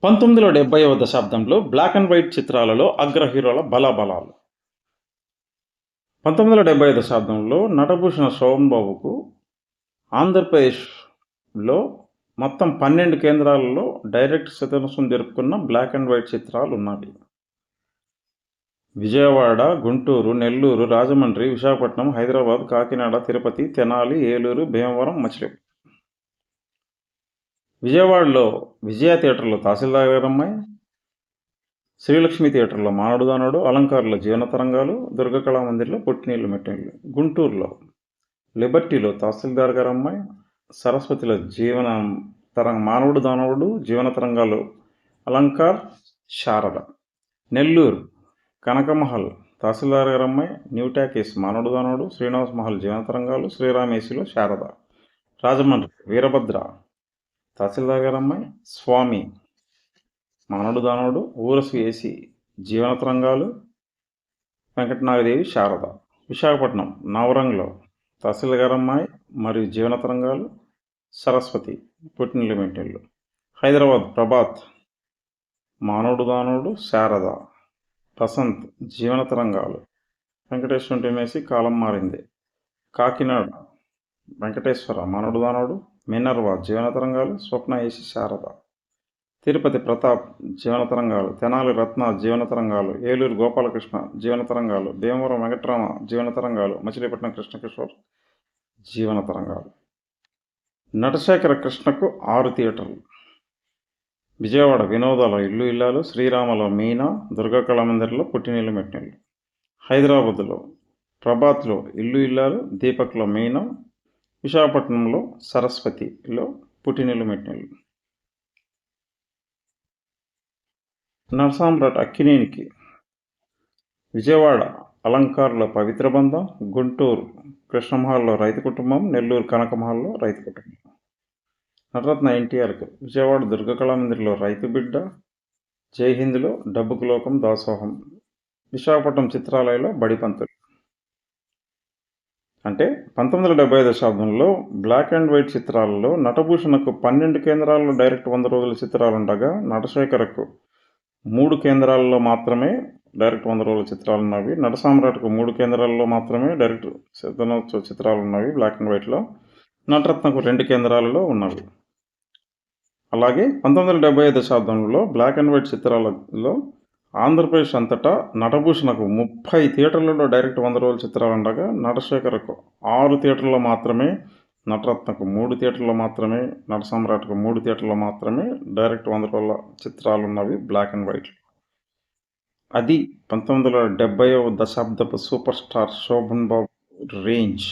1970వ దశాబ్దంలో black and white చిత్రాలలో అగ్ర హీరోల బలాబలాలు. 1970 దశాబ్దంలో నటభూషణ శోభన్ బాబుకు ఆంధ్రప్రదేశ్‌లో మొత్తం 12 కేంద్రాలలో డైరెక్ట్ శతదినోత్సవం జరుపుకున్న బ్లాక్ అండ్ వైట్ చిత్రాలున్నవి. విజయవాడ, గుంటూరు, నెల్లూరు, రాజమండ్రి, విశాఖపట్నం, హైదరాబాద్, కాకినాడ, తిరుపతి, తెనాలి, ఏలూరు, భీమవరం, మచిలీపట్నం. విజయవాడలో విజయ థియేటర్‌లో తహసీల్దార్ గారమ్మాయి, శ్రీలక్ష్మి థియేటర్‌లో మానవుడు దానవుడు, అలంకార్‌లో జీవన తరంగాలు, దుర్గ కళామందిర్‌లో పుట్టినీళ్లు మెట్టినీళ్లు, గుంటూరులో లిబర్టీలో తహసీల్దార్ గారమ్మాయి, సరస్వతిలో మానవుడు దానవుడు, జీవన తరంగాలు, అలంకార్, శారద, నెల్లూరు కనకమహల్ తహసీల్దార్ గారమ్మాయి, న్యూ టాకీస్ మానవుడు దానవుడు, శ్రీనివాస్ మహల్ జీవన తరంగాలు, శ్రీరామేశిలో శారద, రాజమండ్రి వీరభద్ర తహసీల్దార్ గారమ్మాయి, స్వామి మానవుడు దానవుడు, ఊరసు ఏసి జీవన తరంగాలు, వెంకటనాగదేవి శారద, విశాఖపట్నం నవరంగ్లో తహసీల్దార్ గారమ్మాయి మరియు జీవన తరంగాలు, సరస్వతి పుట్టినిల్లు మెట్టినిల్లు, హైదరాబాద్ ప్రభాత్ మానవుడు దానవుడు, శారద, బసంత్ జీవన తరంగాలు, వెంకటేశ్వర తినేసి కాలం మారింది, కాకినాడ వెంకటేశ్వర మానవుడు దానవుడు, మినర్వా జీవన తరంగాలు, స్వప్న ఏసి శారద, తిరుపతి ప్రతాప్ జీవన తరంగాలు, తెనాలి రత్న జీవన తరంగాలు, ఏలూరు గోపాలకృష్ణ జీవన తరంగాలు, భీమవరం వెంకటరామ జీవన తరంగాలు, మచిలీపట్నం కృష్ణకిషోర్ జీవన తరంగాలు. నటశేఖర కృష్ణకు 6 థియేటర్లు. విజయవాడ వినోదాల ఇల్లు ఇల్లాలు, శ్రీరామలో మీనా, దుర్గా కళామందిర్లో పుట్టినీళ్ళు మెట్టినీళ్ళు, హైదరాబాద్లో ప్రభాత్లో ఇల్లు ఇల్లాలు, దీపక్లో మీనా, విశాఖపట్నంలో సరస్వతిలో పుట్టినీళ్ళు మెట్టినీళ్ళు. నరసామ్రాట్ అక్కినేనికి విజయవాడ అలంకార్లో పవిత్ర బంధం, గుంటూరు కృష్ణమహల్లో రైతు కుటుంబం, నెల్లూరు కనకమహల్లో రైతు కుటుంబం. నటరత్న ఎన్టీఆర్కు విజయవాడ దుర్గ కళామందిర్లో రైతు బిడ్డ, జైహింద్లో డబ్బుకు లోకం దాసోహం, విశాఖపట్నం చిత్రాలయంలో బడిపంతులు. అంటే 1970 దశాబ్దంలో బ్లాక్ అండ్ వైట్ చిత్రాలలో నటభూషణకు 12 కేంద్రాల్లో డైరెక్ట్ 100 రోజుల చిత్రాలుండగా, నటశేఖరకు 3 కేంద్రాల్లో మాత్రమే డైరెక్ట్ 100 రోజుల చిత్రాలున్నవి. నటసామ్రాట్కు 3 కేంద్రాల్లో మాత్రమే డైరెక్ట్ శతదినోత్సవ చిత్రాలున్నవి బ్లాక్ అండ్ వైట్లో. నటరత్నకు 2 కేంద్రాలలో ఉన్నవి. అలాగే 1970 దశాబ్దంలో బ్లాక్ అండ్ వైట్ చిత్రాలలో ఆంధ్రప్రదేశ్ అంతటా నటభూషణకు 30 థియేటర్లలో డైరెక్ట్ 100 రోజుల చిత్రాలుండగా, నటశేఖరకు 6 థియేటర్లో మాత్రమే, నటరత్నకు 3 థియేటర్లో మాత్రమే, నటసామ్రాట్కు 3 థియేటర్లో మాత్రమే డైరెక్ట్ 100 రోజుల చిత్రాలున్నవి బ్లాక్ అండ్ వైట్. అది 1970వ దశాబ్దపు super star Shobhan Babu range.